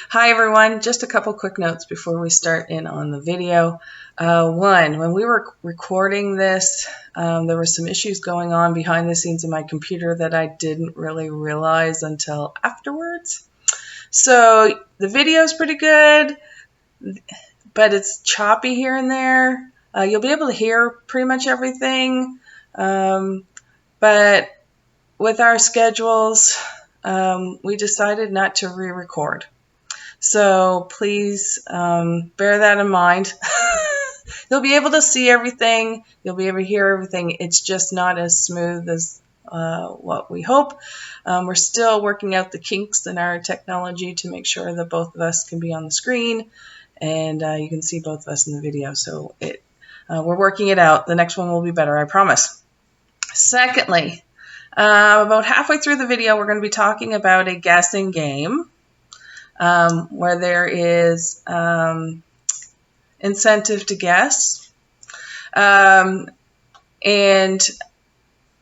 Hi everyone, just a couple quick notes before we start in on the video. One, when we were recording this, there were some issues going on behind the scenes in my computer that I didn't really realize until afterwards. So the video is pretty good, but it's choppy here and there. You'll be able to hear pretty much everything, but with our schedules, we decided not to re-record. So please bear that in mind. You'll be able to see everything. You'll be able to hear everything. It's just not as smooth as what we hope. We're still working out the kinks in our technology to make sure that both of us can be on the screen and you can see both of us in the video. So we're working it out. The next one will be better, I promise. Secondly, about halfway through the video, we're going to be talking about a guessing game. Where there is incentive to guess. And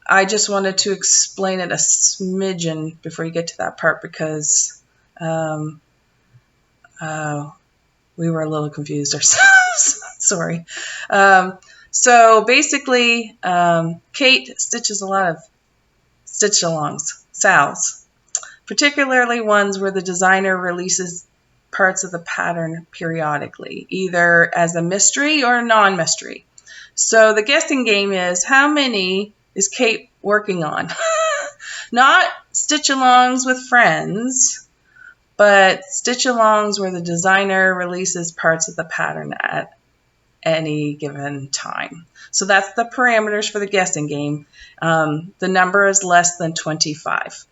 I just wanted to explain it a smidgen before you get to that part because we were a little confused ourselves. Sorry. So basically, Kate stitches a lot of stitchalongs, SALs. Particularly ones where the designer releases parts of the pattern periodically, either as a mystery or a non-mystery. So the guessing game is, how many is Kate working on? Not stitch-alongs with friends, but stitch-alongs where the designer releases parts of the pattern at any given time. So that's the parameters for the guessing game. The number is less than 25.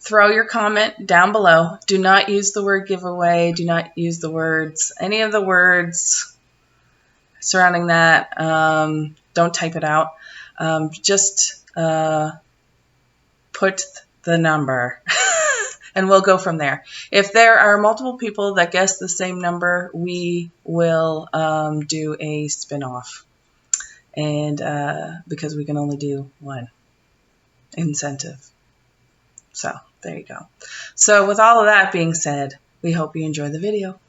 Throw your comment down below. Do not use the word giveaway. Do not use the words, any of the words surrounding that. Don't type it out. Just put the number and we'll go from there. If there are multiple people that guess the same number, we will do a spin-off. And because we can only do one incentive. So there you go. So with all of that being said, we hope you enjoy the video.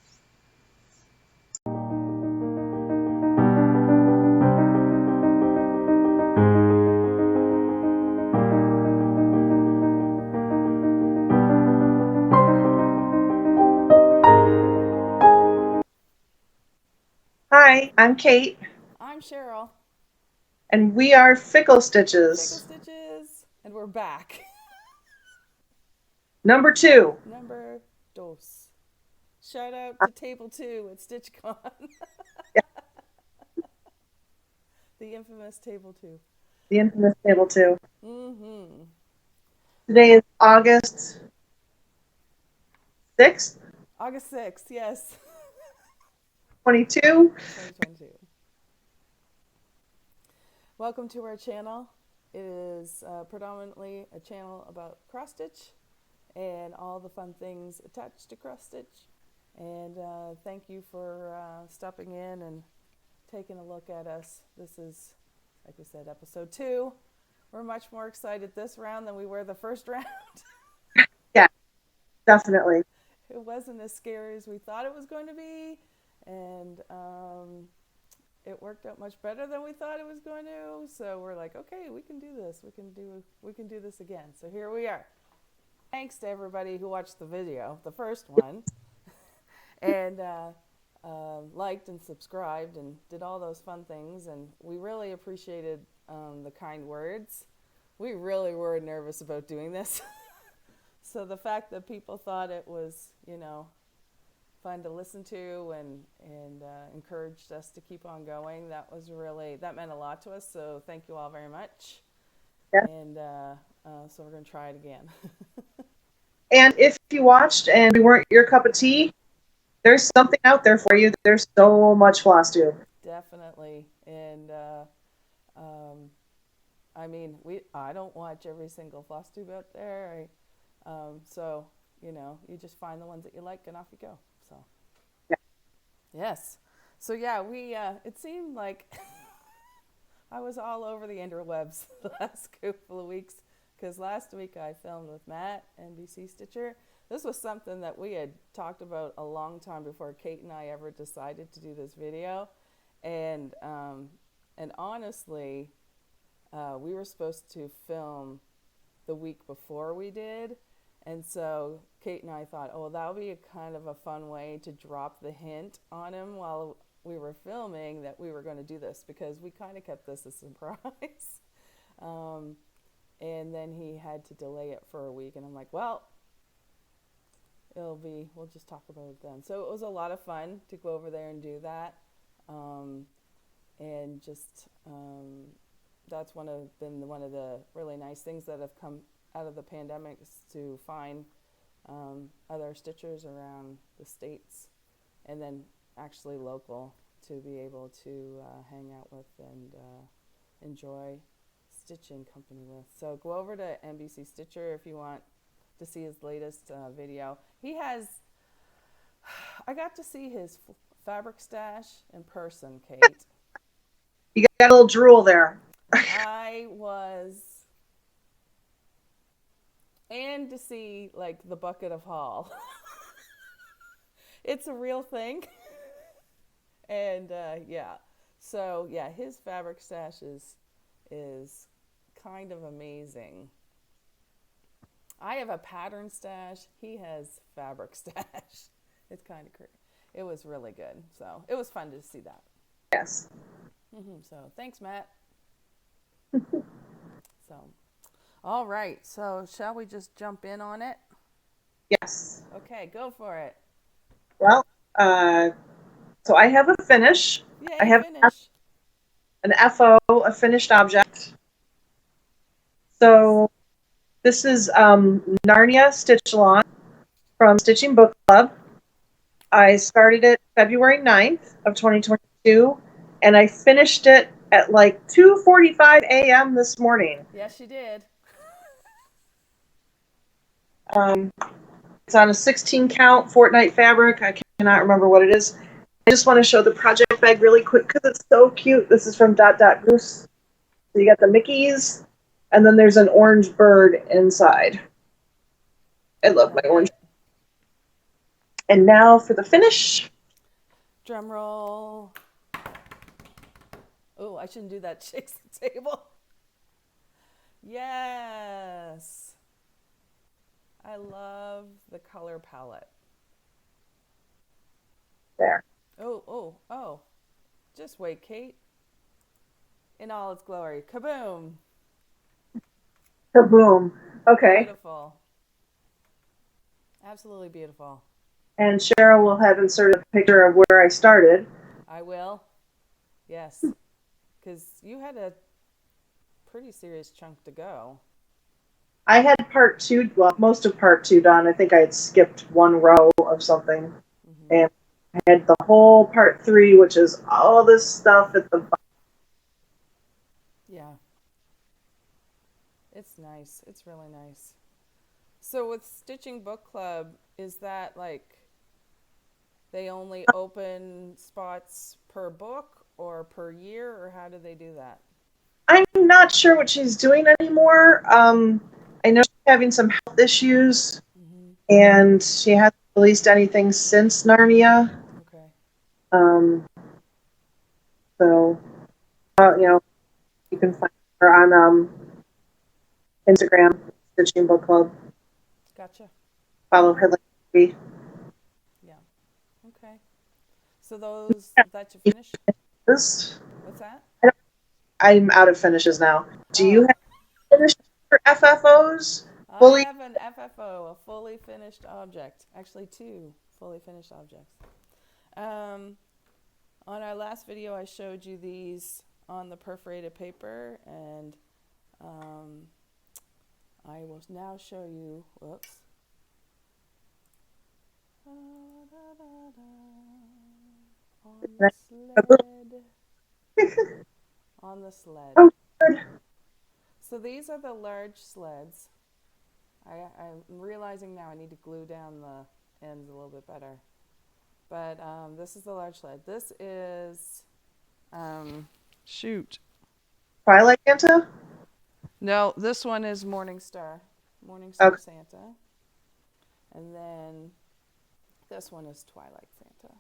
Hi, I'm Kate. I'm Cheryl. And we are Fickle Stitches. Fickle Stitches, and we're back. Number 2. Number dos. Shout out to Table 2 at StitchCon. The infamous Table 2. The infamous Table 2. Mm-hmm. Today is August 6th. August 6th, yes. 22. 2022. Welcome to our channel. It is predominantly a channel about cross stitch and all the fun things attached to cross stitch. And thank you for stopping in and taking a look at us. This is, like we said, episode 2. We're much more excited this round than we were the first round. Yeah, definitely. It wasn't as scary as we thought it was going to be, and it worked out much better than we thought it was going to. So we're like, okay, we can do this. We can do this again. So here we are. Thanks to everybody who watched the video, the first one, and liked and subscribed and did all those fun things. And we really appreciated the kind words. We really were nervous about doing this. So the fact that people thought it was, fun to listen to and encouraged us to keep on going, that meant a lot to us. So thank you all very much. Yeah. And so we're going to try it again. And if you watched and we weren't your cup of tea, there's something out there for you. There's so much Flosstube. Definitely. And I don't watch every single Flosstube out there. So, you just find the ones that you like and off you go. So, yeah. Yes. So, yeah, it seemed like I was all over the interwebs the last couple of weeks because last week I filmed with Matt, NBC Stitcher. this was something that we had talked about a long time before Kate and I ever decided to do this video. And honestly, we were supposed to film the week before we did. And so Kate and I thought, oh, well, that would be a kind of a fun way to drop the hint on him while we were filming that we were going to do this, because we kind of kept this a surprise. And then he had to delay it for a week. And I'm like, well, we'll just talk about it then. So it was a lot of fun to go over there and do that. And just, that's been one of the really nice things that have come out of the pandemic, is to find other stitchers around the States, and then actually local, to be able to hang out with and enjoy stitching company with. So go over to NBC Stitcher if you want to see his latest video. I got to see his fabric stash in person, Kate. You got a little drool there. And to see like the bucket of haul. It's a real thing. And yeah, so yeah, his fabric stash is kind of amazing. I have a pattern stash. He has fabric stash. It's kind of crazy. It was really good. So it was fun to see that. Yes. So thanks, Matt. So, all right. So shall we just jump in on it? Yes. Okay, go for it. Well, so I have a finish. Yeah, I have finish. an FO, a finished object. So this is Narnia Stitch Along from Stitching Book Club. I started it February 9th of 2022, and I finished it at like 2:45 a.m. this morning. Yes, you did. It's on a 16 count Fortnite fabric. I cannot remember what it is. I just want to show the project bag really quick because it's so cute. This is from Dot Dot Goose. So you got the Mickeys, and then there's an orange bird inside. I love my orange. And now for the finish. Drum roll. Oh, I shouldn't do that. Shakes the table. Yes. I love the color palette. There. Oh. Just wait, Kate. In all its glory. Kaboom. Kaboom. Okay. Beautiful. Absolutely beautiful. And Cheryl will have inserted a picture of where I started. I will. Yes. Because you had a pretty serious chunk to go. I had part 2, well, most of part 2 done. I think I had skipped one row of something. Mm-hmm. And I had the whole part 3, which is all this stuff at the bottom. Yeah. It's nice. It's really nice. So with Stitching Book Club, is that like they only open spots per book or per year, or how do they do that? I'm not sure what she's doing anymore. I know she's having some health issues, and she hasn't released anything since Narnia. Okay. So, you can find her on Instagram, Stitching Book Club. Gotcha. Follow her link. Yeah. Okay. So those that you finished? What's that? I'm out of finishes now. Do you have finished for FFOs? I have an FFO, a fully finished object. Actually, 2 fully finished objects. On our last video, I showed you these on the perforated paper, and I will now show you, whoops. On the sled. On the sled. Oh, good. So these are the large sleds. I'm realizing now I need to glue down the ends a little bit better. But this is the large sled. This is, Twilight Santa? No, this one is Morningstar. Morningstar okay. Santa. And then this one is Twilight Santa.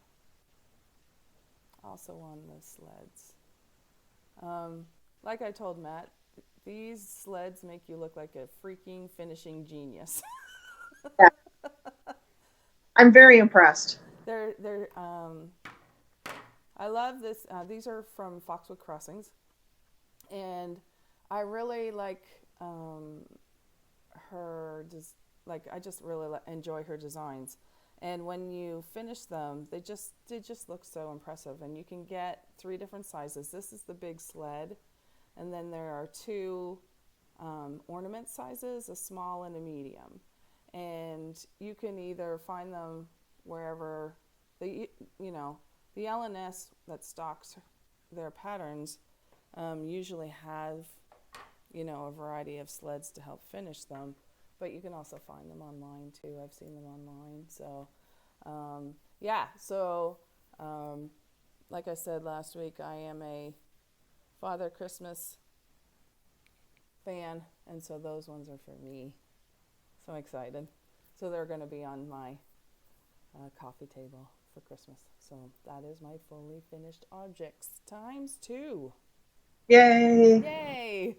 Also on the sleds. Like I told Matt, these sleds make you look like a freaking finishing genius. Yeah. I'm very impressed. They're I love this. These are from Foxwood Crossings, and I really like her. I just really enjoy her designs. And when you finish them, they just look so impressive. And you can get 3 different sizes. This is the big sled, and then there are 2 ornament sizes, a small and a medium. And you can either find them wherever the LNS that stocks their patterns usually have a variety of sleds to help finish them, but you can also find them online too. I've seen them online. So like I said last week, I am a Father Christmas fan, and so those ones are for me. So excited. So they're going to be on my coffee table for Christmas. So that is my fully finished objects times 2. Yay! Yay!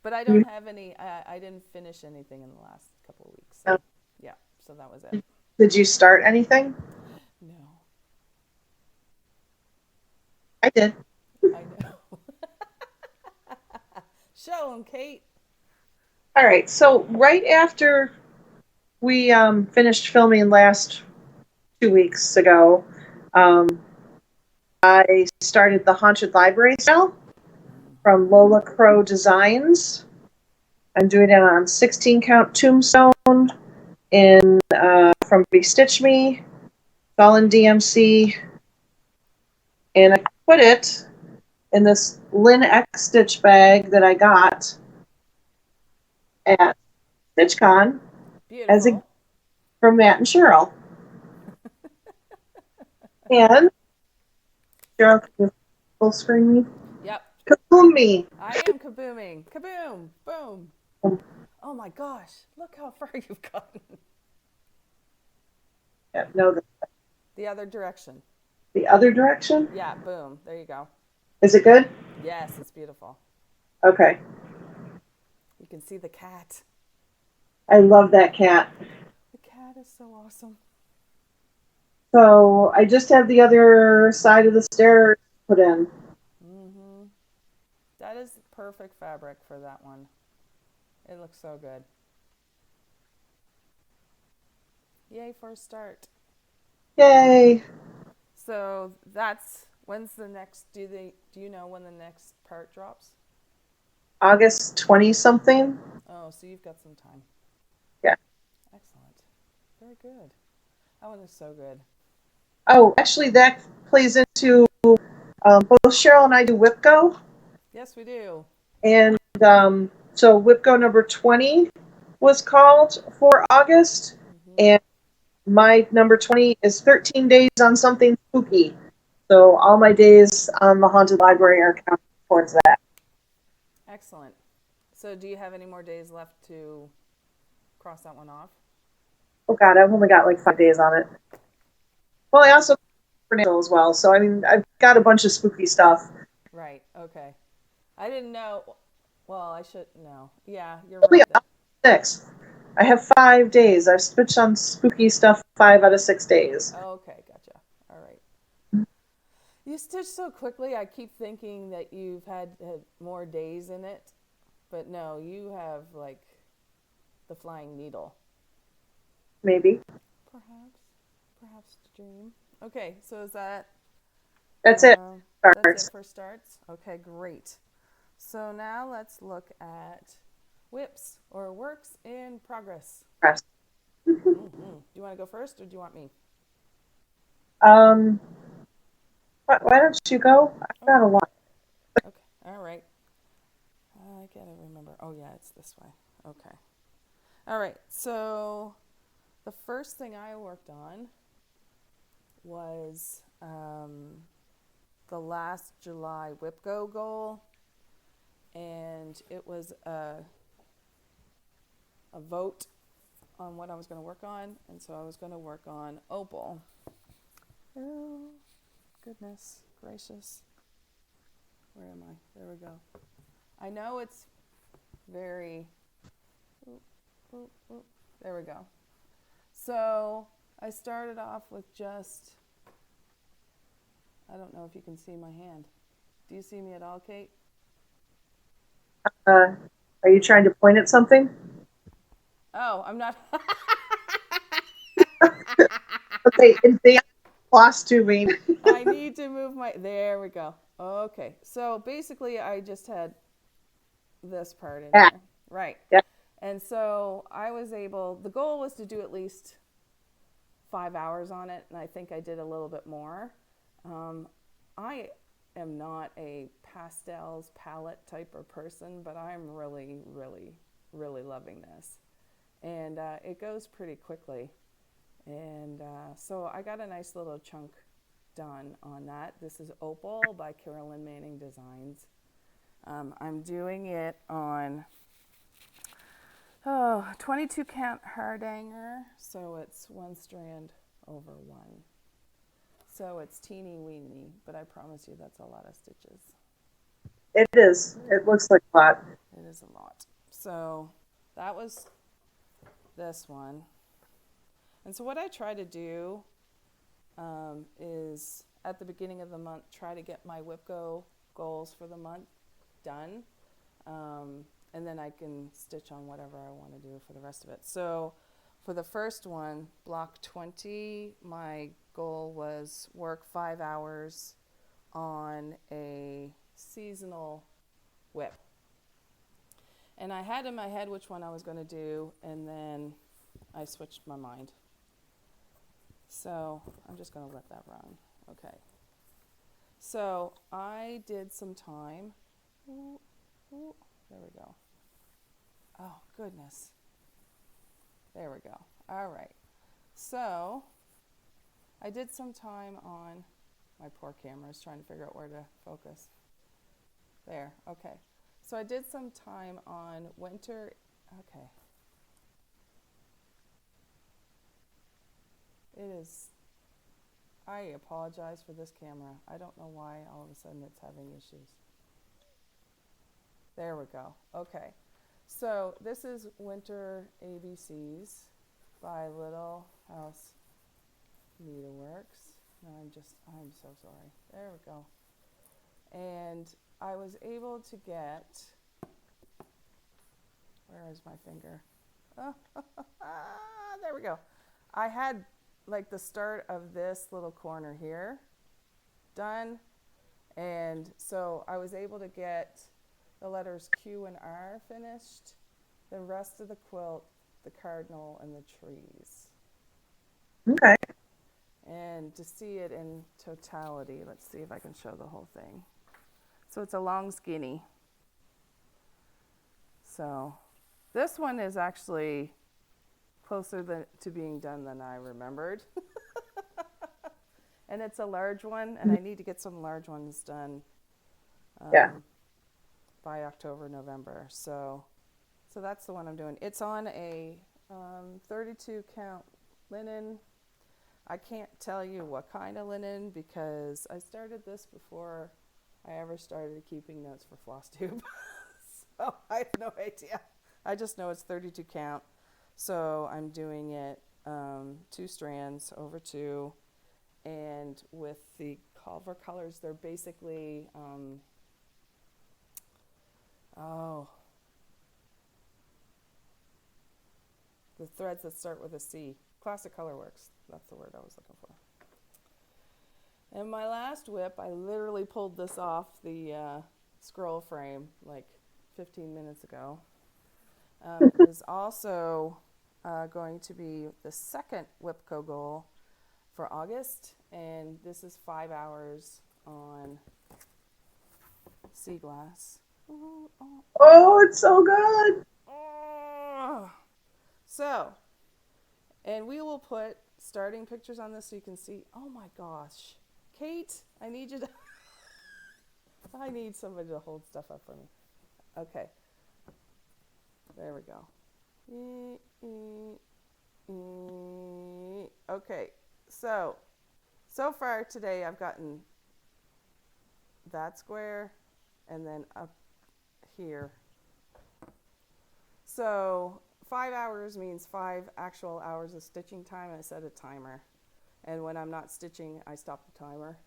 But I don't have any, I didn't finish anything in the last couple of weeks. So, yeah, so that was it. Did you start anything? No. I did. I know. Show them, Kate. All right, so right after we finished filming last 2 weeks ago, I started the Haunted Library sale from Lola Crow Designs. I'm doing it on 16 count tombstone in from Bestitch Me. It's all in DMC, and I put it in this Lynn X Stitch bag that I got at StitchCon as a from Matt and Cheryl. And Cheryl, can you full screen me? Yep. Kaboom me! I am kabooming. Kaboom! Boom! Oh my gosh! Look how far you've gotten. Yeah, no, The other direction. the other direction? Yeah, boom. There you go. Is it good? Yes, it's beautiful. Okay. You can see the cat. I love that cat. The cat is so awesome. So I just have the other side of the stairs put in. Mm-hmm. That is perfect fabric for that one. It looks so good. Yay for a start. Yay! So that's when's the next? Do you know when the next part drops? August 20 something. Oh, so you've got some time. Yeah. Excellent. Very good. That one is so good. Oh, actually, that plays into both Cheryl and I do whipgo. Yes, we do. And so whipgo number 20 was called for August. Mm-hmm. And my number 20 is 13 days on something spooky. So all my days on the Haunted Library are counted towards that. Excellent. So do you have any more days left to cross that one off? Oh, God, I've only got like 5 days on it. Well, I also for as well. So, I mean, I've got a bunch of spooky stuff. Right. Okay. I didn't know. Well, I should know. Yeah, you're Only right. 6. I have 5 days. I've switched on spooky stuff 5 out of 6 days. Okay, gotcha. All right. You stitch so quickly, I keep thinking that you've had more days in it. But no, you have like the flying needle. Maybe. Perhaps to dream. Okay, so is that... That's it. That's it for starts? Okay, great. So now let's look at whips or works in progress. Mm-hmm. Do you want to go first or do you want me? Why don't you go? I've got a lot. Okay, all right. I gotta remember. Oh yeah, it's this way. Okay. All right, so the first thing I worked on was the last July whipgo goal, and it was a vote on what I was going to work on, and so I was going to work on opal. Oh, goodness gracious. Where am I? There we go. I know it's very... There we go. So I started off with just... I don't know if you can see my hand. Do you see me at all, Kate? Are you trying to point at something? Oh, I'm not... Okay, advanced floss tubing. I need to move my... There we go. Okay. So basically, I just had this part in Yeah. here. Right. Yeah. And so I was able... The goal was to do at least 5 hours on it, and I think I did a little bit more. I am not a pastels palette type of person, but I'm really, really, really loving this. And it goes pretty quickly. And so I got a nice little chunk done on that. This is Opal by Carolyn Manning Designs. I'm doing it on 22 count hardanger, so it's 1 strand over 1. So it's teeny weeny, but I promise you that's a lot of stitches. It is. It looks like a lot. It is a lot. So that was this one. And so what I try to do is at the beginning of the month, try to get my whipgo goals for the month done. And then I can stitch on whatever I want to do for the rest of it. So for the first one, block 20, my goal was work 5 hours on a seasonal whip. And I had in my head which one I was going to do, and then I switched my mind. So I'm just going to let that run. Okay. So I did some time. Ooh, there we go. Oh, goodness. There we go. All right. So I did some time on... My poor camera is trying to figure out where to focus. There. Okay. So I did some time on winter... Okay. It is... I apologize for this camera. I don't know why all of a sudden it's having issues. There we go. Okay. So this is Winter ABCs by Little House Needleworks. No, I'm so sorry. There we go. And I was able to get... Where is my finger? There we go. I had like the start of this little corner here done, and so I was able to get the letters Q and R finished, the rest of the quilt, the cardinal, and the trees. Okay. And to see it in totality, let's see if I can show the whole thing. So it's a long skinny. So this one is actually closer to being done than I remembered. And it's a large one, and I need to get some large ones done by October, November. So that's the one I'm doing. It's on a 32 count linen. I can't tell you what kind of linen because I started this before I ever started keeping notes for Flosstube. So I have no idea. I just know it's 32 count. So I'm doing it 2 strands over 2, and with the Culver colors, they're basically the threads that start with a C. Classic Colorworks. That's the word I was looking for. And my last whip, I literally pulled this off the scroll frame like 15 minutes ago. Is also going to be the second whipco goal for August, and this is 5 hours on sea glass. Oh, it's so good. So, and we will put starting pictures on this so you can see. Oh my gosh, Kate, I need you to I need somebody to hold stuff up for me. Okay, there we go. Okay, so far today I've gotten that square and then up here. So 5 hours means 5 actual hours of stitching time. I set a timer, and when I'm not stitching, I stop the timer.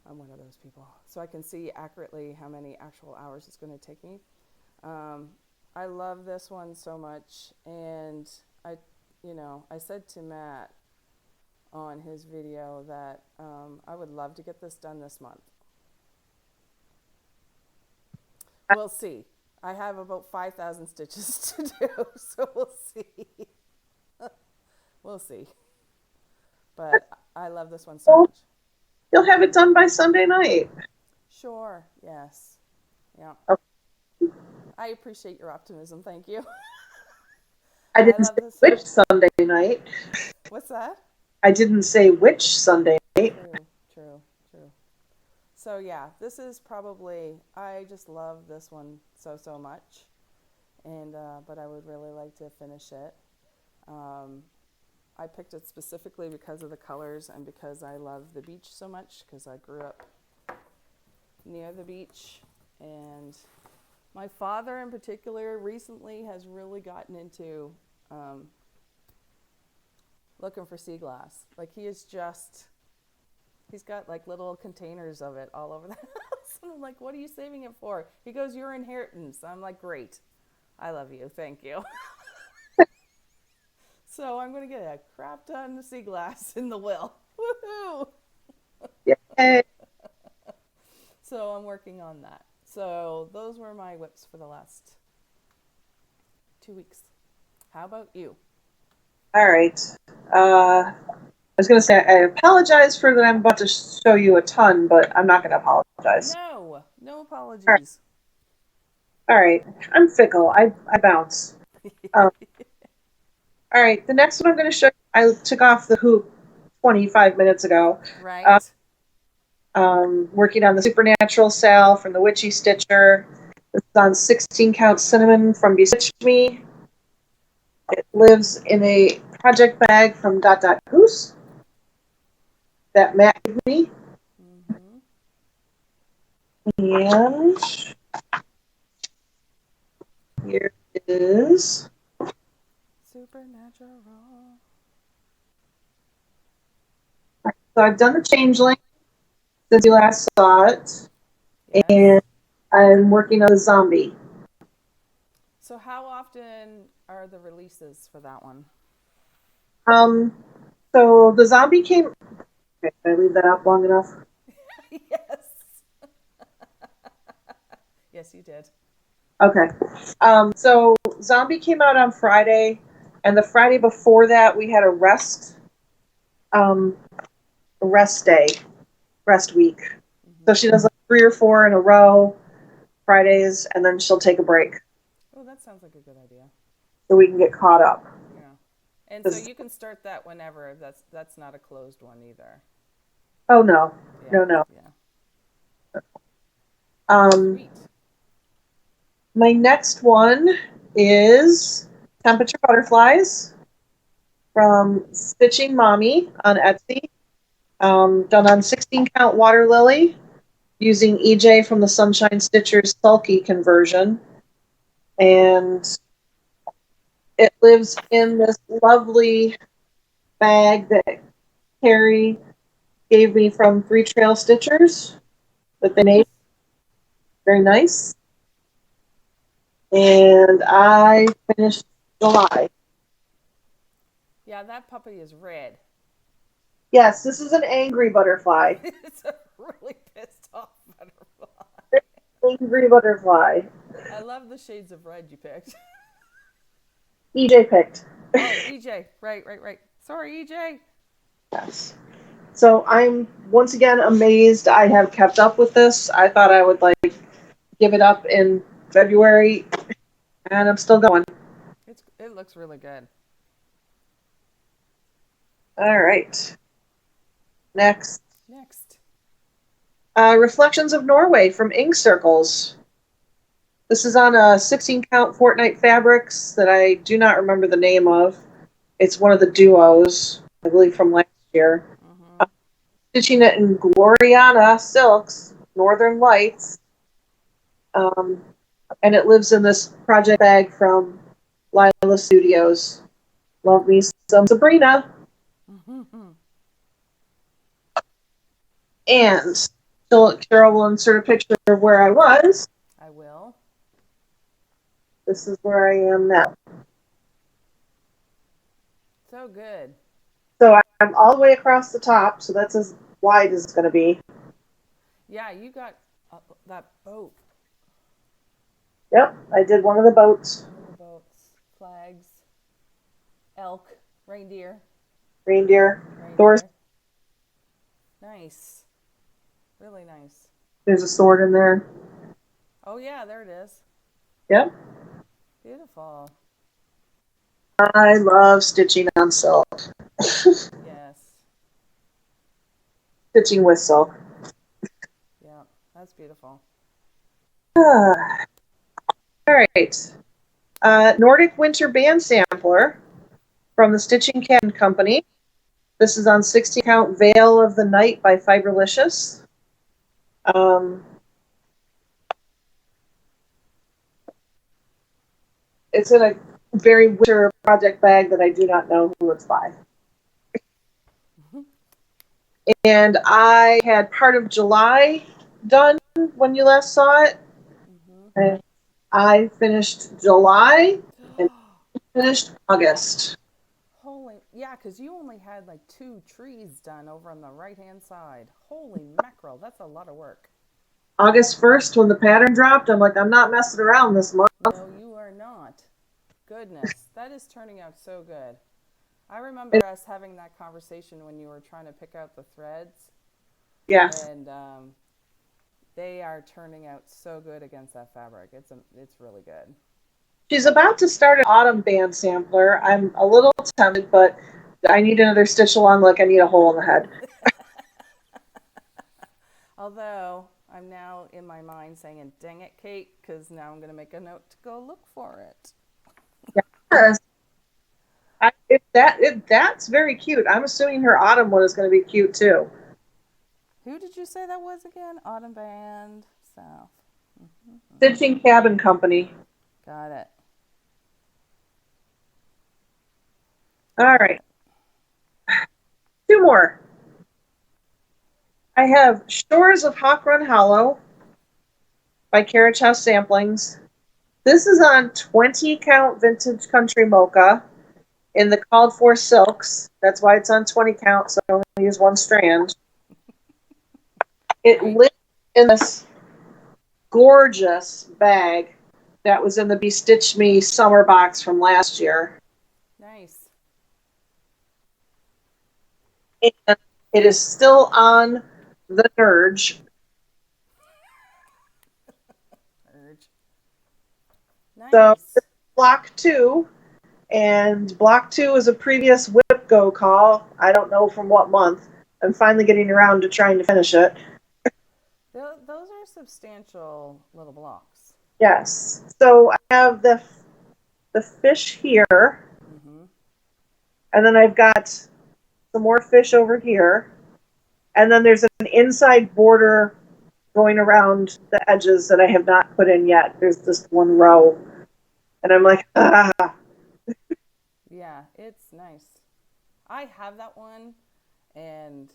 I'm one of those people, so I can see accurately how many actual hours it's going to take me. I love this one so much, and I said to Matt on his video that I would love to get this done this month. We'll see. I have about 5,000 stitches to do, so we'll see. We'll see. But I love this one so much. You'll have it done by Sunday night. Sure, yes. Yeah. Okay. I appreciate your optimism, thank you. I didn't say which Sunday night. What's that? I didn't say which Sunday night. True. So yeah, this is probably, I just love this one so much. And, but I would really like to finish it. I picked it specifically because of the colors and because I love the beach so much, because I grew up near the beach. And my father in particular recently has really gotten into looking for sea glass. Like he's got like little containers of it all over the house. And I'm like, what are you saving it for? He goes, your inheritance. I'm like, great. I love you. Thank you. So I'm going to get a crap ton of sea glass in the will. Woohoo! Yay! So I'm working on that. So those were my whips for the last 2 weeks. How about you? All right. I was going to say, I apologize for that I'm about to show you a ton, but I'm not going to apologize. No apologies. All right. I'm fickle. I bounce. All right. The next one I'm going to show you, I took off the hoop 25 minutes ago. Right. Working on the Supernatural Sal from the Witchy Stitcher. This is on 16 count cinnamon from Bestitch Me. It lives in a project bag from Goose that Matt gave me. And here it is. Supernatural. So I've done the changeling since you last saw it. Yes. And I'm working on the zombie. So how often are the releases for that one? So the zombie came. Okay, did I leave that up long enough? Yes. Yes, you did. Okay. So zombie came out on Friday, and the Friday before that we had a rest week. Mm-hmm. So she does like 3 or 4 in a row Fridays, and then she'll take a break. Oh, that sounds like a good idea. So we can get caught up. Yeah. And so you can start that whenever. That's not a closed one either. Oh no. Yeah. No. Yeah. Sweet. My next one is Temperature Butterflies from Stitching Mommy on Etsy. Done on 16 count water lily using EJ from the Sunshine Stitchers Sulky conversion. And it lives in this lovely bag that Carrie gave me from Three Trail Stitchers that they made. Very nice. And I finished July. Yeah, that puppy is red. Yes, this is an angry butterfly. It's a really pissed off butterfly. Angry butterfly. I love the shades of red you picked. EJ picked. Oh, EJ. Right. Sorry, EJ. Yes. So I'm once again amazed I have kept up with this. I thought I would give it up in February, and I'm still going. It looks really good. All right. Next. Reflections of Norway from Ink Circles. This is on a 16 count Fortnite Fabrics that I do not remember the name of. It's one of the duos, I believe, from last year. Mm-hmm. Stitching it in Gloriana Silks, Northern Lights. And it lives in this project bag from Lila Studios. Love me some Sabrina. Mm-hmm. And Cheryl will insert a picture of where I was. I will. This is where I am now. So good. So I'm all the way across the top, so that's as wide as it's going to be. Yeah, you got that boat. Yep, I did one of the boats. Boats, flags, elk, reindeer. Reindeer. Thor's. Nice. Really nice. There's a sword in there. Oh, yeah, there it is. Yep. Beautiful. I love stitching on silk. Yes. Stitching with silk. Yeah, that's beautiful. All right. Nordic Winter Band Sampler from the Stitching Cabin Company. This is on 60 count Veil of the Night by Fiberlicious. It's in a very winter project bag that I do not know who it's by. And I had part of July done when you last saw it. Mm-hmm. And I finished July and finished August. Holy, yeah, because you only had like 2 trees done over on the right-hand side. Holy mackerel, that's a lot of work. August 1st, when the pattern dropped, I'm like, I'm not messing around this month. No, you are not. Goodness, that is turning out so good. I remember us having that conversation when you were trying to pick out the threads. Yeah. And they are turning out so good against that fabric. It's really good. She's about to start an autumn band sampler. I'm a little tempted, but I need another stitch along like I need a hole in the head. Although I'm now in my mind saying, dang it, Kate, because now I'm going to make a note to go look for it. Yes. That's very cute. I'm assuming her autumn one is going to be cute too. Who did you say that was again? Autumn Band South. Mm-hmm. Stitching Cabin Company. Got it. All right. 2 more. I have Shores of Hawk Run Hollow by Carriage House Samplings. This is on 20 count vintage country mocha in the called for silks. That's why it's on 20 count, so I only use 1 strand. It lives in this gorgeous bag that was in the Be Stitch Me summer box from last year. Nice. And it is still on the Urge. Nice. So block 2, and block 2 is a previous whipgo call. I don't know from what month. I'm finally getting around to trying to finish it. Those are substantial little blocks. Yes. So I have the fish here, Mm-hmm. and then I've got some more fish over here, and then there's an inside border going around the edges that I have not put in yet. There's this 1 row, and I'm like, ah. Yeah, it's nice. I have that one, and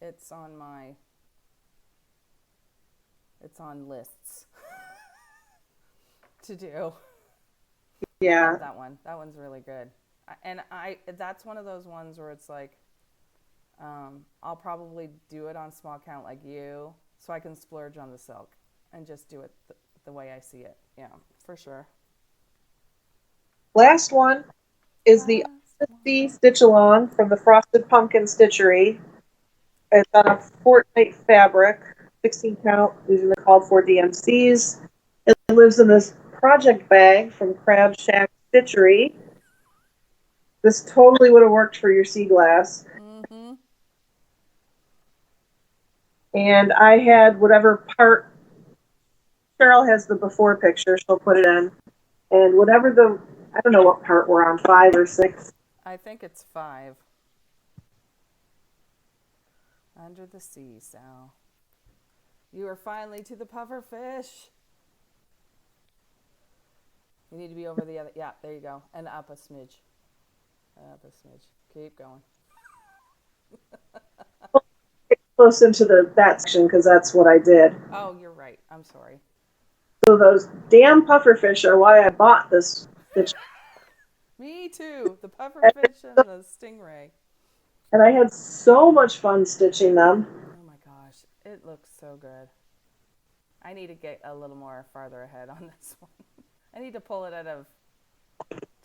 it's on lists to do. Yeah. I love that one. That one's really good. And that's one of those ones where it's like, I'll probably do it on small count like you, so I can splurge on the silk and just do it the way I see it. Yeah, for sure. Last one is the Stitch Along from the Frosted Pumpkin Stitchery. It's on a Fortnite fabric, 16 count, using the called for DMCs. It lives in this project bag from Crab Shack Stitchery. This totally would have worked for your sea glass. Mm-hmm. And I had whatever part, Cheryl has the before picture, she'll put it in. And whatever I don't know what part we're on, 5 or 6. I think it's 5. Under the sea, Sal. You are finally to the puffer fish. You need to be over the other. Yeah, there you go. And up a smidge. Up a smidge. Keep going. Close into that section because that's what I did. Oh, you're right. I'm sorry. So those damn pufferfish are why I bought this stitch. Me too. The pufferfish and the stingray. And I had so much fun stitching them. Oh my gosh. It looks so good. I need to get a little more farther ahead on this one. I need to pull it out of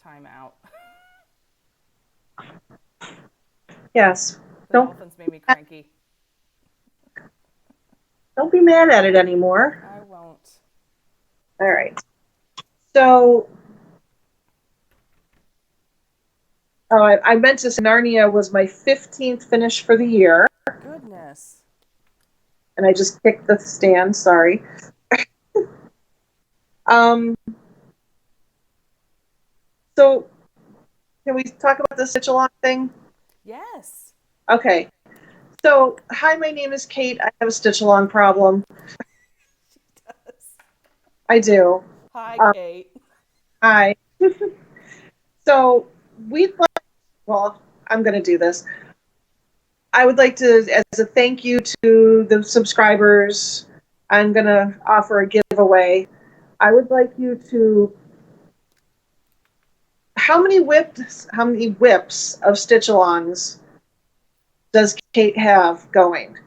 timeout. Yes. The Don't, dolphins made me cranky. don't be mad at it anymore. I won't. All right. So, I meant to say Narnia was my 15th finish for the year. Goodness. And I just kicked the stand, sorry. So, can we talk about the stitch-along thing? Yes. Okay. So, hi, my name is Kate. I have a stitch-along problem. She does. I do. Hi, Kate. Hi. So, well, I'm going to do this. I would like to, as a thank you to the subscribers, I'm going to offer a giveaway. I would like you to, how many whips of stitch-alongs does Kate have going?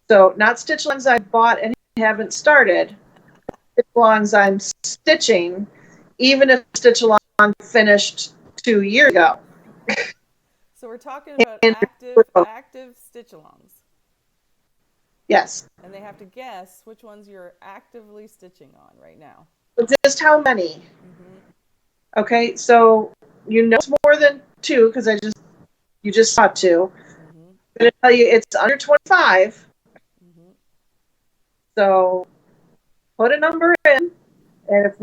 So, not stitch-alongs I bought and haven't started, stitch-alongs I'm stitching, even if stitch-along finished 2 years ago. So we're talking about And active stitch-alongs. yes. And they have to guess which ones you're actively stitching on right now. Just how many? Mm-hmm. Okay, so you know it's more than 2 because you just saw 2. Mm-hmm. I'm going to tell you it's under 25. Mm-hmm. So put a number in, and if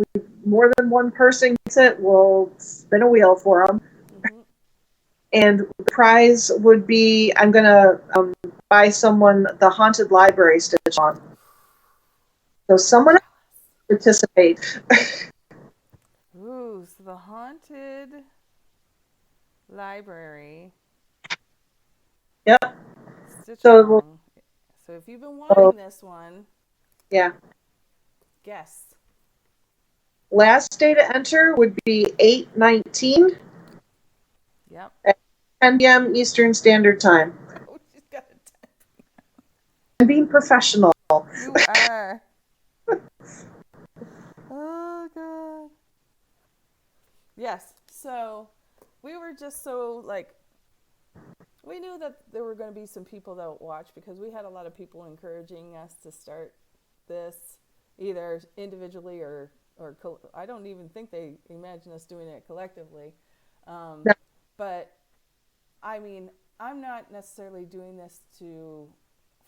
more than one person gets it, we'll spin a wheel for them. Mm-hmm. And the prize would be I'm going to buy someone the Haunted Library stitch on. So someone participate. Ooh, so the Haunted Library. Yep. Stitch-along. So if you've been wanting this one, yeah. guess. Last day to enter would be 8/19. Yep. At 10 p.m. Eastern Standard Time. Oh, she's got a 10. I'm being professional. You are. Oh, God. Yes. So we were just so we knew that there were going to be some people that would watch because we had a lot of people encouraging us to start this either individually or I don't even think they imagine us doing it collectively. No. But I mean, I'm not necessarily doing this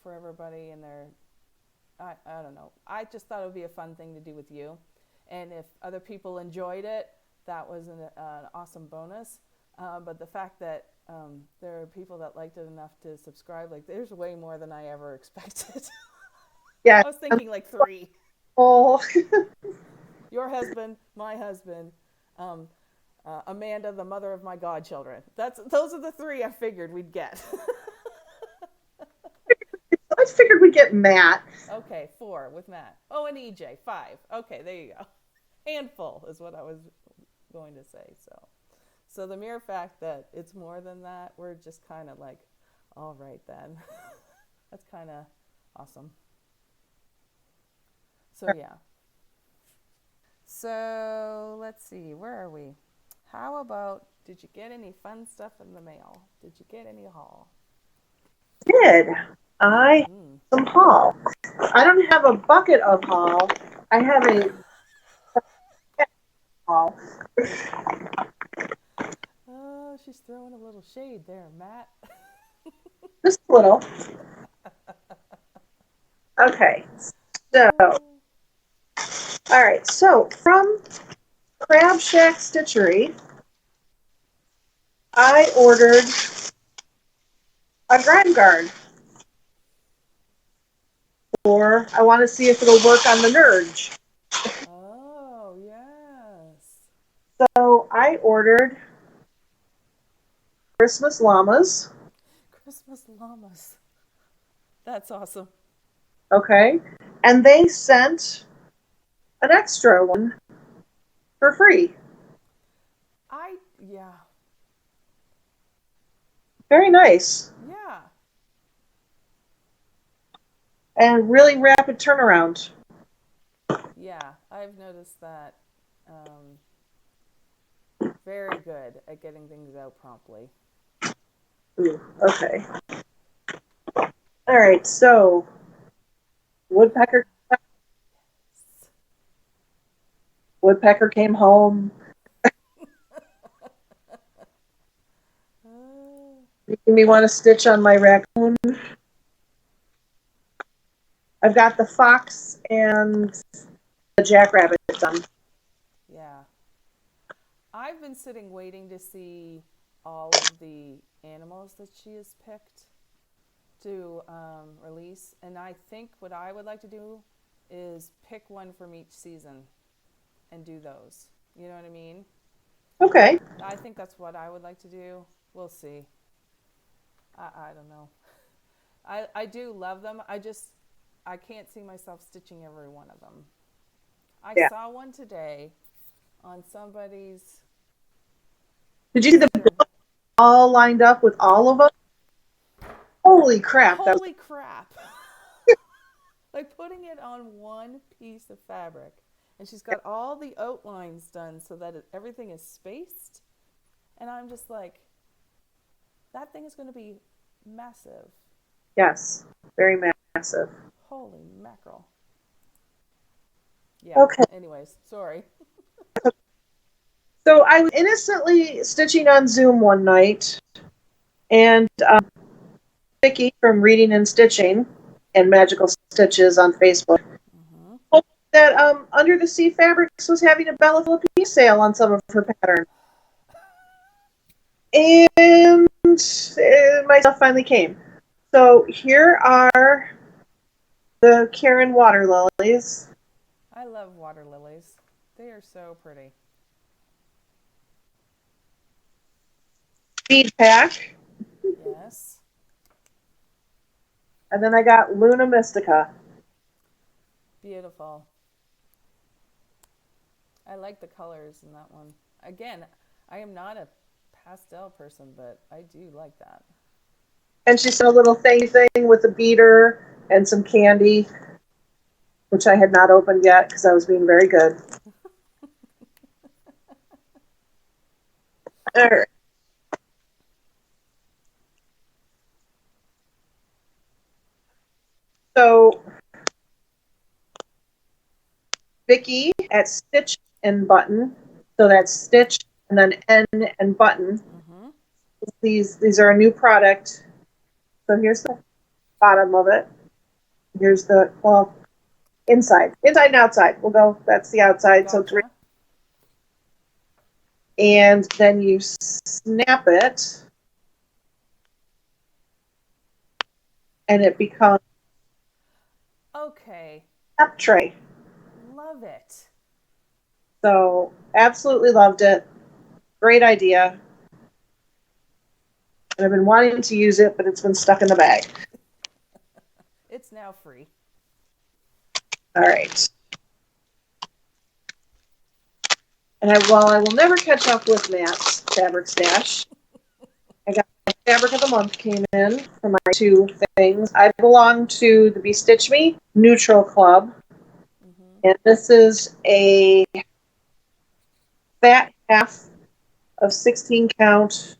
for everybody and I don't know. I just thought it would be a fun thing to do with you. And if other people enjoyed it, that was an awesome bonus. But the fact that there are people that liked it enough to subscribe, there's way more than I ever expected. Yeah. I was thinking 3. Oh. Your husband, my husband, Amanda, the mother of my godchildren. Those are the 3 I figured we'd get. I figured we'd get Matt. Okay, 4 with Matt. Oh, and EJ, 5. Okay, there you go. Handful is what I was going to say. So the mere fact that it's more than that, we're just kind of all right then. That's kind of awesome. So yeah. So let's see, where are we? How about, did you get any fun stuff in the mail? Did you get any haul? Did I some haul? I don't have a bucket of haul. I have a haul. Oh, she's throwing a little shade there, Matt. Just a little. Okay. So, all right. So from Crab Shack Stitchery, I ordered a grime guard. Or I want to see if it'll work on the Nurge. Oh, yes. So I ordered Christmas llamas. Christmas llamas. That's awesome. Okay. And they sent an extra one for free. Yeah. Very nice. Yeah. And really rapid turnaround. Yeah, I've noticed that. Very good at getting things out promptly. Ooh, okay. All right, so Woodpecker came home, making me want to stitch on my raccoon. I've got the fox and the jackrabbit done. Yeah. I've been sitting waiting to see all of the animals that she has picked to release. And I think what I would like to do is pick one from each season and do those. You know what I mean? Okay. I think that's what I would like to do. We'll see. I don't know. I do love them. I can't see myself stitching every one of them. I saw one today on somebody's. Did you see the book all lined up with all of them? Holy crap. Holy crap. Like putting it on one piece of fabric. And she's got all the outlines done so that everything is spaced. And I'm just like, that thing is going to be massive. Yes, very massive. Holy mackerel. Yeah. Okay. Anyways, sorry. So I was innocently stitching on Zoom one night, and Vicki from Reading and Stitching and Magical Stitches on Facebook told me that Under the Sea Fabrics was having a Bella Philippine sale on some of her patterns. And my stuff finally came. So here are the Karen water lilies. I love water lilies. They are so pretty. Bead pack. Yes. And then I got Luna Mystica. Beautiful. I like the colors in that one. Again, I am not a pastel person, but I do like that. And she sent a little thing with a beater and some candy, which I had not opened yet because I was being very good. All right. So Vicki at Stitch and Button. So that's Stitch and then N and Button. Mm-hmm. These are a new product. So here's the bottom of it. Here's the inside and outside. We'll go. That's the outside. Gotcha. So three. And then you snap it, and it becomes okay. Snap tray. Love it. So absolutely loved it. Great idea. And I've been wanting to use it, but it's been stuck in the bag. It's now free. All right. And while I will never catch up with Matt's fabric stash, I got my fabric of the month came in for my two things. I belong to the Be Stitch Me Neutral Club. Mm-hmm. And this is a fat half of 16 count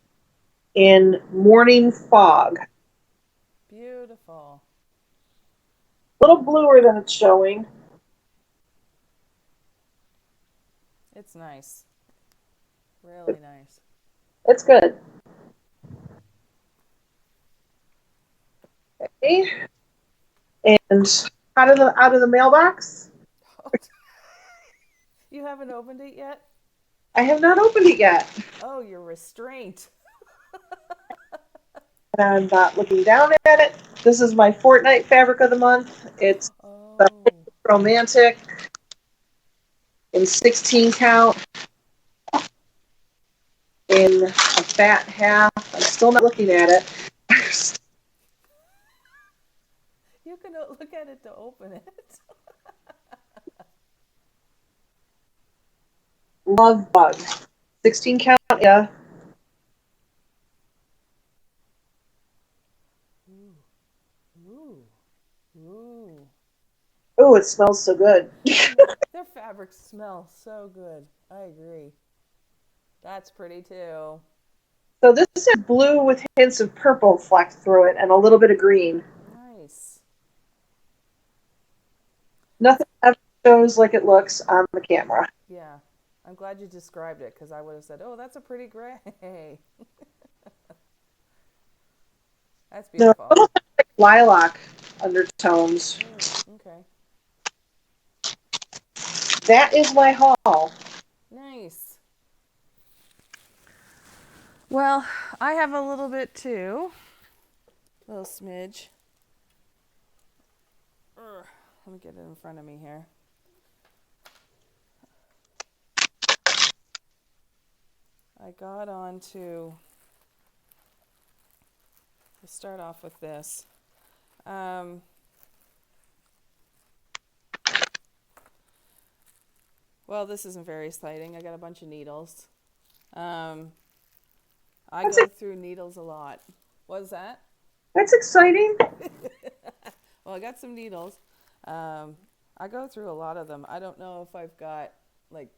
in Morning Fog. Beautiful. A little bluer than it's showing. It's nice. Really nice. It's good. Okay. And out of the mailbox. You haven't opened it yet? I have not opened it yet. Oh, you're restrained. and I'm not looking down at it. This is my Fortnite fabric of the month. It's the Oh, Romantic in 16 count in a fat half. I'm still not looking at it. you can look at it to open it. Love Bug. 16 count, yeah. Ooh, ooh, ooh. Oh, it smells so good. Their fabrics smell so good. I agree. That's pretty too. So this is blue with hints of purple flecked through it and a little bit of green. Nice. Nothing ever shows like it looks on the camera. Yeah. I'm glad you described it because I would have said, oh, that's a pretty gray. That's No, a beautiful. little bit like lilac undertones. Okay. That is my haul. Nice. Well, I have a little bit too. A little smidge. Let me get it in front of me here. I got on to, let's start off with this. Well, this isn't very exciting. I got a bunch of needles. I That's go through needles a lot. What's that? That's exciting. Well, I got some needles. I go through a lot of them. I don't know if I've got like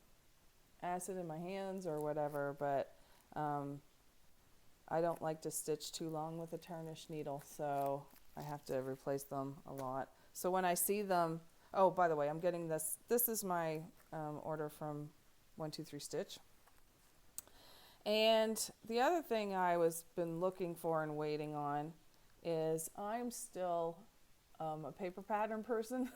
acid in my hands or whatever, but I don't like to stitch too long with a tarnished needle, so I have to replace them a lot. So when I see them, oh, by the way, I'm getting this. This is my order from 123 Stitch. And the other thing I was been looking for and waiting on is I'm still a paper pattern person.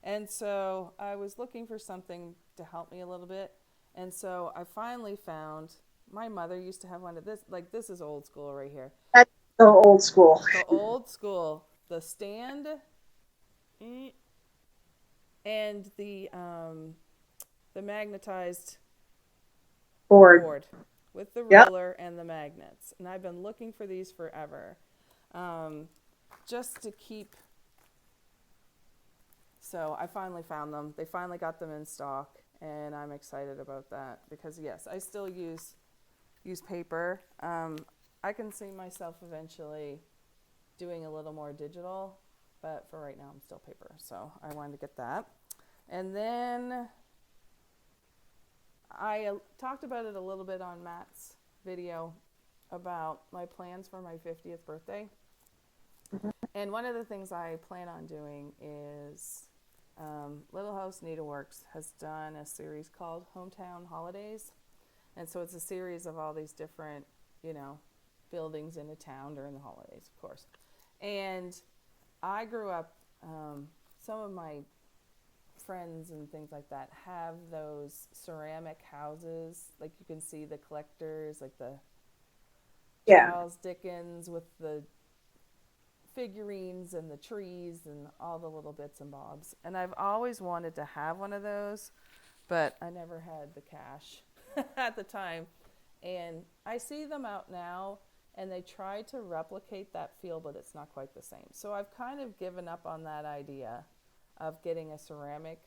And so I was looking for something to help me a little bit. And so I finally found, my mother used to have one of this, like this is old school right here. That's so old school. The old school, the stand and the magnetized board with the Yep. ruler and the magnets. And I've been looking for these forever. Just to keep, so I finally found them. They finally got them in stock, and I'm excited about that because yes, I still use paper. I can see myself eventually doing a little more digital, but for right now I'm still paper. So I wanted to get that. And then I talked about it a little bit on Matt's video about my plans for my 50th birthday. And one of the things I plan on doing is Little House Needleworks has done a series called Hometown Holidays. And so it's a series of all these different, buildings in a town during the holidays, of course. And I grew up, some of my friends and things like that have those ceramic houses. Like you can see the collectors, like the Charles Dickens with the figurines and the trees and all the little bits and bobs. And I've always wanted to have one of those, but I never had the cash at the time. And I see them out now and they try to replicate that feel, but it's not quite the same. So I've kind of given up on that idea of getting a ceramic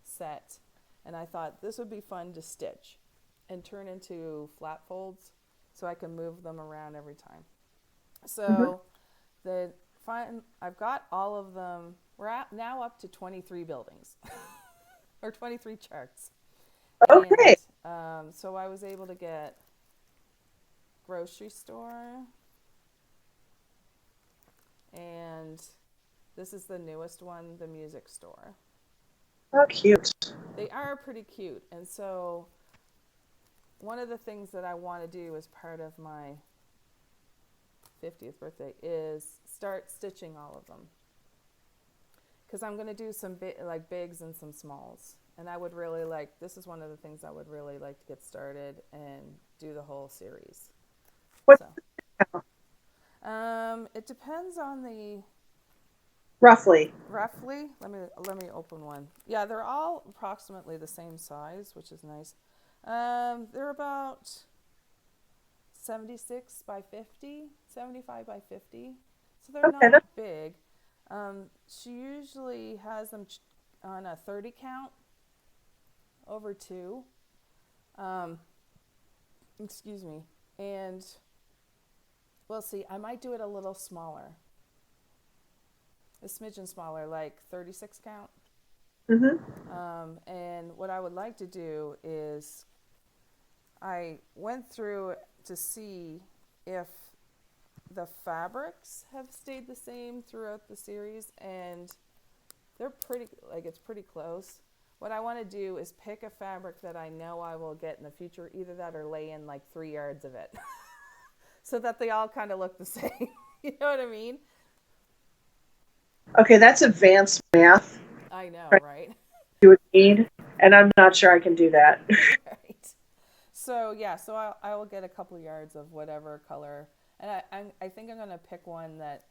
set. And I thought this would be fun to stitch and turn into flat folds so I can move them around every time. So I've got all of them. We're now up to 23 buildings or 23 charts. Okay. And so I was able to get grocery store, and this is the newest one, the music store. Oh, cute. They are pretty cute. And so one of the things that I want to do as part of my 50th birthday is start stitching all of them. Because I'm going to do some bigs and some smalls. And I would really this is one of the things I would really like to get started and do the whole series. What? So, It depends on the roughly? roughly. Let me open one. Yeah, they're all approximately the same size, which is nice. They're about 76 by 50, 75 by 50. So they're Okay, not big. She usually has them on a 30 count over two. Excuse me. And we'll see. I might do it a little smaller. A smidgen smaller, like 36 count. And what I would like to do is I went through to see if the fabrics have stayed the same throughout the series, and they're pretty, like, it's pretty close. What I want to do is pick a fabric that I know I will get in the future, either that or lay in like 3 yards of it so that they all kind of look the same. You know what I mean? Okay, that's advanced math. I know, right? You would need, and I'm not sure I can do that. Right. So yeah, so I will get a couple yards of whatever color, and I think I'm gonna pick one that.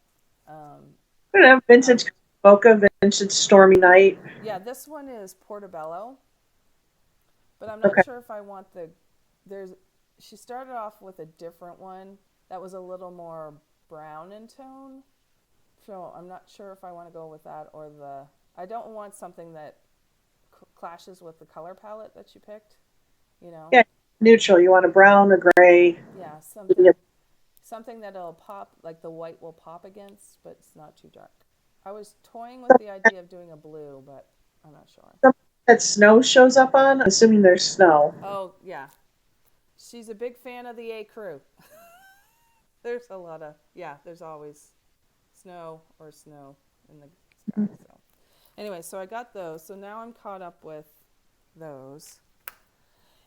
I don't know, vintage mocha, vintage stormy night. Yeah, this one is Portobello, but I'm not Okay. sure if I want the. There's. She started off with a different one that was a little more brown in tone, so I'm not sure if I want to go with that or the. I don't want something that clashes with the color palette that you picked. You know. Yeah, neutral. You want a brown, a gray. Yeah, Yep. something that'll pop, like the white will pop against, but it's not too dark. I was toying with the idea of doing a blue, but I'm not sure. Something that snow shows up on, assuming there's snow. Oh, yeah. She's a big fan of the A Crew. There's a lot of, yeah, there's always snow in the sky. So, anyway, so I got those. So now I'm caught up with those.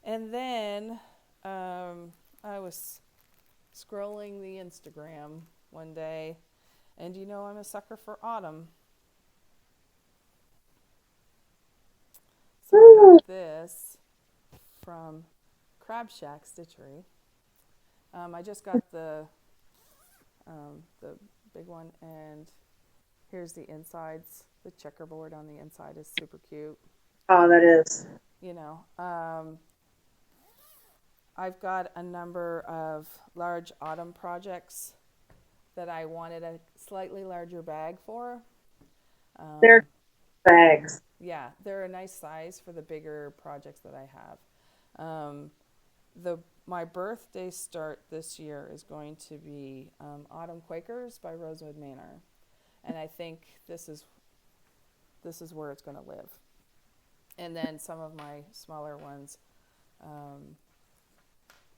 And then I was scrolling the Instagram one day, and you know I'm a sucker for autumn. So I got this from Crab Shack Stitchery. I just got the big one, and here's the insides. The checkerboard on the inside is super cute. Oh, that is. You know, I've got a number of large autumn projects that I wanted a slightly larger bag for. They're bags. Yeah, they're a nice size for the bigger projects that I have. My birthday start this year is going to be Autumn Quakers by Rosewood Manor, and I think this is where it's going to live. And then some of my smaller ones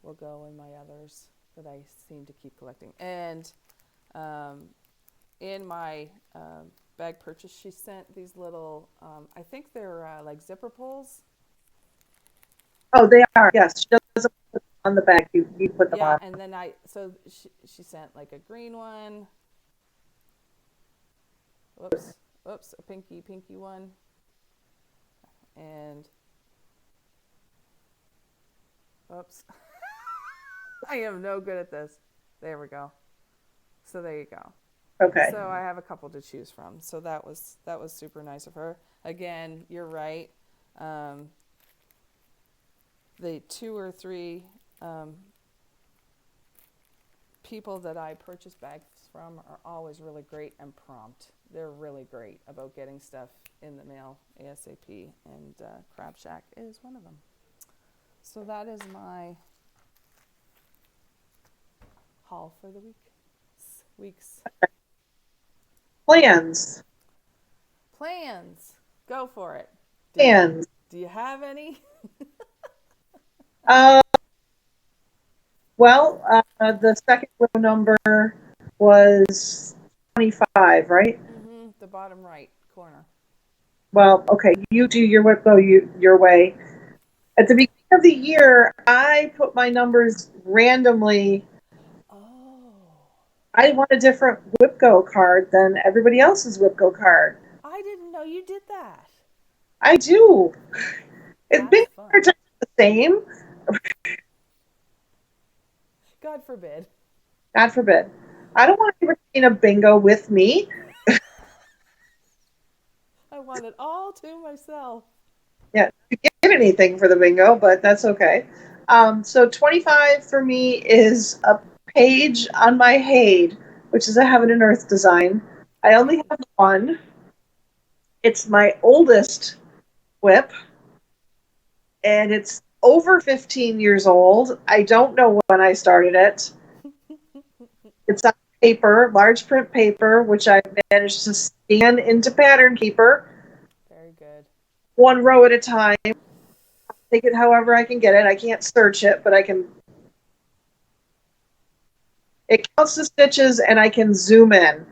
will go in my others that I seem to keep collecting. And in my bag purchase, she sent these little, I think they're like zipper pulls. Oh, they are. Yes, she doesn't put them on the bag. You put them Yeah, on. and then she sent like a green one. Whoops, a pinky one. And oops. I am no good at this. There we go. So there you go. Okay. So I have a couple to choose from. So that was super nice of her. Again, you're right. The 2 or 3 people that I purchase bags from are always really great and prompt. They're really great about getting stuff in the mail ASAP, and Crab Shack is one of them. So that is my haul for the weeks. Plans. Go for it. Plans. Do you have any? Well, the second row number was 25, right? Mm-hmm. The bottom right corner. Well, okay, you do your whipgo your way. At the beginning of the year, I put my numbers randomly. Oh. I want a different whipgo card than everybody else's whipgo card. I didn't know you did that. I do. It's been just the same. God forbid. God forbid. I don't want to retain a bingo with me. I want it all to myself. Yeah, you get anything for the bingo, but that's okay. So 25 for me is a page on my Hade, which is a Heaven and Earth design. I only have one. It's my oldest whip, and it's over 15 years old. I don't know when I started it. It's on paper, large print paper, which I managed to scan into Pattern Keeper, Very good. one row at a time. Take it however I can get it. I can't search it, but I can. It counts the stitches, and I can zoom in.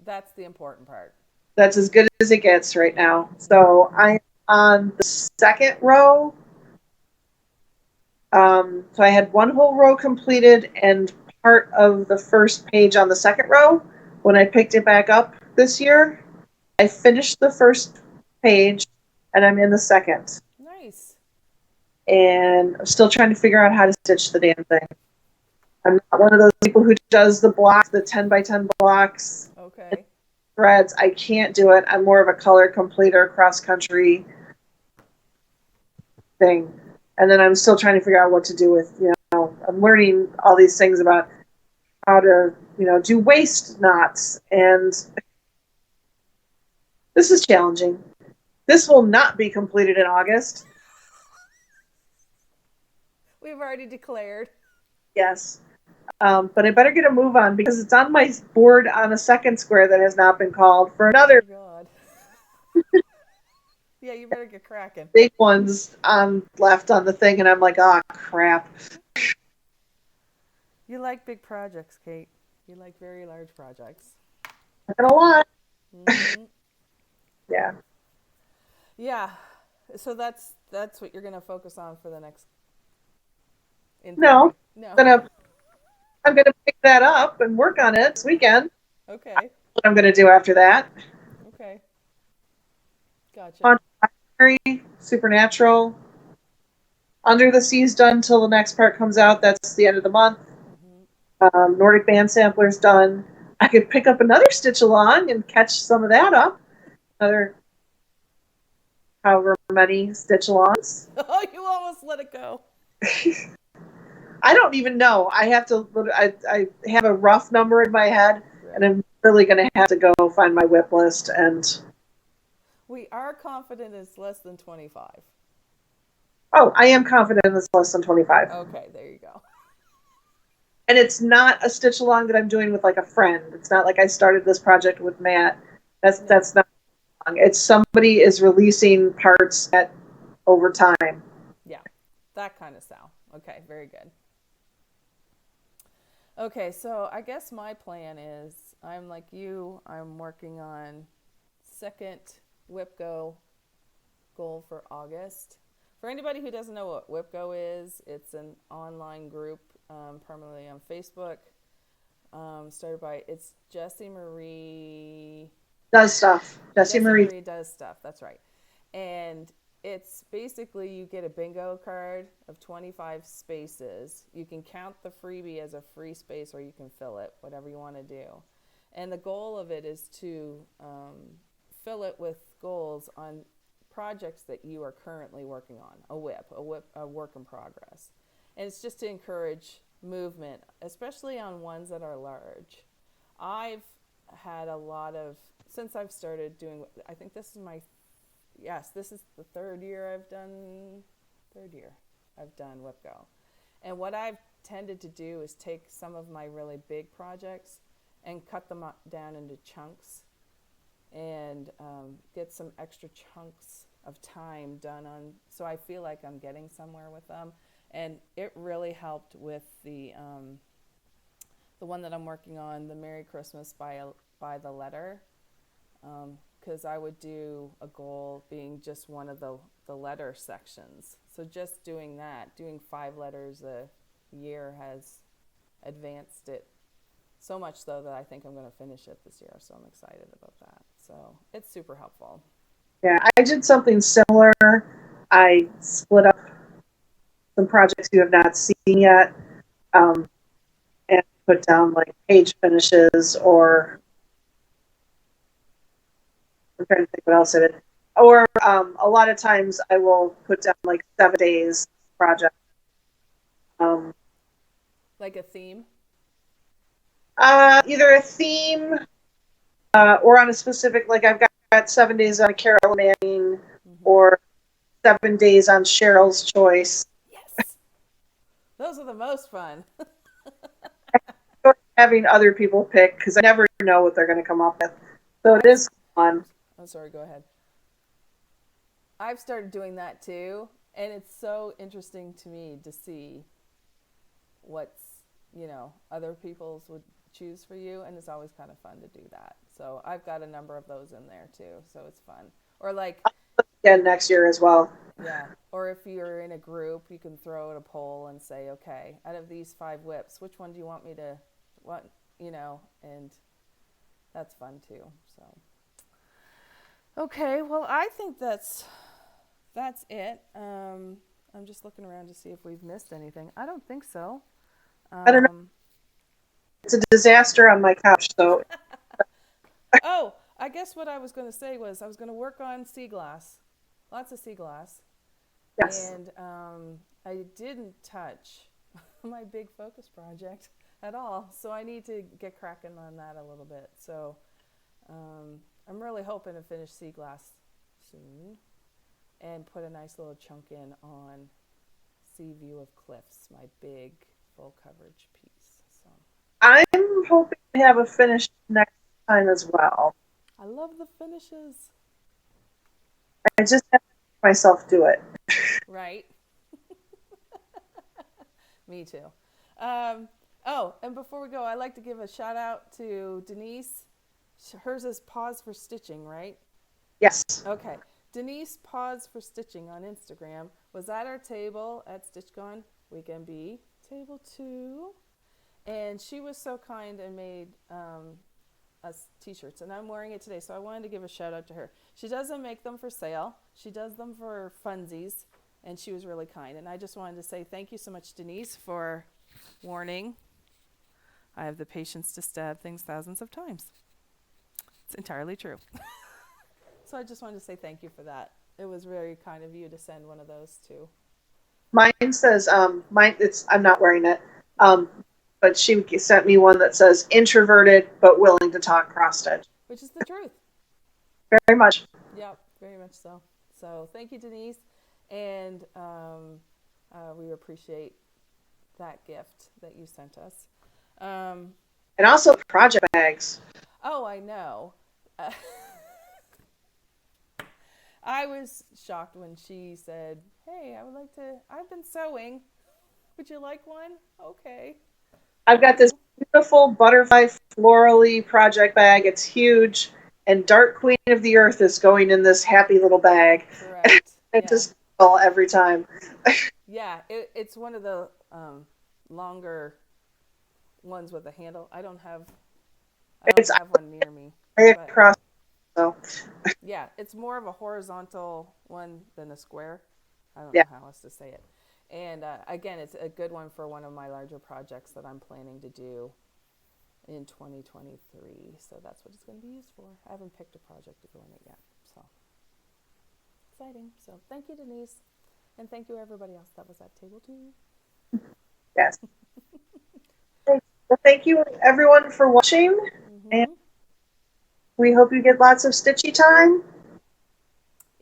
That's the important part. That's as good as it gets right now. So I'm on the second row. So I had one whole row completed and part of the first page on the second row. When I picked it back up this year, I finished the first page and I'm in the second. Nice. And I'm still trying to figure out how to stitch the damn thing. I'm not one of those people who does the blocks, the 10 by 10 blocks, Okay. threads. I can't do it. I'm more of a color completer, cross country thing. And then I'm still trying to figure out what to do with, I'm learning all these things about how to, do waist knots. And this is challenging. This will not be completed in August. We've already declared. Yes. But I better get a move on because it's on my board on a second square that has not been called for another Oh, God. Yeah, you better get cracking. big ones left on the thing. And I'm like, oh, crap. You like big projects, Kate. You like very large projects. Not going to lie. Mm-hmm. Yeah. Yeah. So that's what you're going to focus on for the next. No. No. I'm gonna pick that up and work on it this weekend. Okay. What I'm gonna do after that. Okay. Gotcha. Supernatural. Under the Sea's done till the next part comes out. That's the end of the month. Nordic Band Sampler's done. I could pick up another Stitch Along and catch some of that up. Another however many Stitch Alongs. Oh, you almost let it go. I don't even know. I have to. I have a rough number in my head, and I'm really going to have to go find my whip list. And we are confident it's less than 25. Oh, I am confident it's less than 25. Okay, there you go. And it's not a Stitch Along that I'm doing with like a friend. It's not like I started this project with Matt. That's not. It's somebody is releasing parts over time. Yeah, that kind of style. Okay, very good. Okay, so I guess my plan is I'm like you. I'm working on second whipgo goal for August. For anybody who doesn't know what whipgo is, it's an online group permanently on Facebook. Started by it's Jessie Marie Does stuff. Jessie Marie does stuff. That's right. And it's basically you get a bingo card of 25 spaces. You can count the freebie as a free space or you can fill it, whatever you want to do. And the goal of it is to fill it with goals on projects that you are currently working on, a work in progress. And it's just to encourage movement, especially on ones that are large. I've had a lot of, since I've started doing, I think this is this is the third year I've done whipgo. And what I've tended to do is take some of my really big projects and cut them down into chunks and get some extra chunks of time done on, so I feel like I'm getting somewhere with them. And it really helped with the one that I'm working on, the Merry Christmas by the letter, because I would do a goal being just one of the letter sections. So just doing that, doing 5 letters a year has advanced it so much so that I think I'm going to finish it this year. So I'm excited about that. So it's super helpful. Yeah, I did something similar. I split up some projects you have not seen yet, and put down like page finishes, or I'm trying to think what else I did. Or a lot of times I will put down like 7 days project. Like a theme? Either a theme or on a specific, like I've got 7 days on Carol Manning, or 7 days on Cheryl's choice. Yes. Those are the most fun. Having other people pick, because I never know what they're going to come up with. So it is fun. I'm sorry, go ahead. I've started doing that too, and it's so interesting to me to see what's, other people's would choose for you, and it's always kind of fun to do that. So I've got a number of those in there too, so it's fun. Or like again next year as well. Yeah, or if you're in a group, you can throw out a poll and say, okay, out of these 5 whips, which one do you want me to, and that's fun too. So, okay, well, I think that's it. I'm just looking around to see if we've missed anything. I don't think so. I don't know. It's a disaster on my couch, so. Oh, I guess what I was going to say was I was going to work on sea glass, lots of sea glass. Yes. And I didn't touch my big focus project at all, so I need to get cracking on that a little bit. So I'm really hoping to finish sea glass soon and put a nice little chunk in on Sea View of Cliffs, my big full coverage piece. So I'm hoping to have a finish next time as well. I love the finishes. I just have to make myself do it. Right. Me too. And before we go, I'd like to give a shout out to Denise. Hers is Pause for Stitching, right? Yes. Okay. Denise Pause for Stitching on Instagram was at our table at StitchCon Weekend B, table 2. And she was so kind and made us t-shirts, and I'm wearing it today, so I wanted to give a shout out to her. She doesn't make them for sale. She does them for funsies, and she was really kind. And I just wanted to say thank you so much, Denise, for warning. I have the patience to stab things thousands of times. It's entirely true. So I just wanted to say thank you for that. It was very kind of you to send one of those too. Mine says, I'm not wearing it, but she sent me one that says introverted but willing to talk cross stitch. Which is the truth. Very much. Yep, very much so. So thank you, Denise. And we appreciate that gift that you sent us. And also project bags. Oh, I know. I was shocked when she said, hey, I've been sewing. Would you like one? Okay. I've got this beautiful butterfly florally project bag. It's huge. And Dark Queen of the Earth is going in this happy little bag. Correct. It just all every time. Yeah, it's one of the longer ones with a handle. I don't have one near me. Right across. So. Yeah, it's more of a horizontal one than a square. I don't know how else to say it. And again, it's a good one for one of my larger projects that I'm planning to do in 2023. So that's what it's going to be used for. I haven't picked a project to go in it yet. So exciting. So thank you, Denise. And thank you, everybody else that was at table 2. Yes. Well, thank you, everyone, for watching. And we hope you get lots of stitchy time.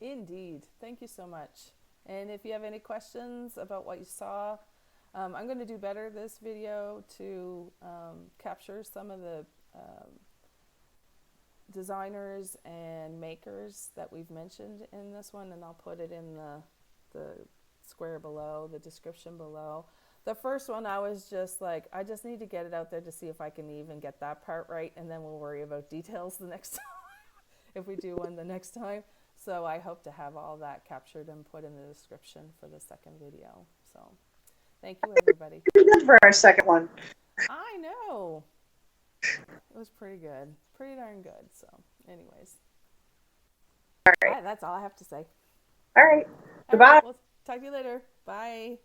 Indeed. Thank you so much. And if you have any questions about what you saw, I'm going to do better this video to capture some of the designers and makers that we've mentioned in this one, and I'll put it in the square below, the description below. The first one, I was just like, I just need to get it out there to see if I can even get that part right, and then we'll worry about details the next time if we do one the next time. So I hope to have all that captured and put in the description for the second video. So thank you, everybody. Pretty good for our second one. I know. It was pretty good. Pretty darn good. So anyways. All right. That's all I have to say. All right. All Goodbye. right, we'll talk to you later. Bye.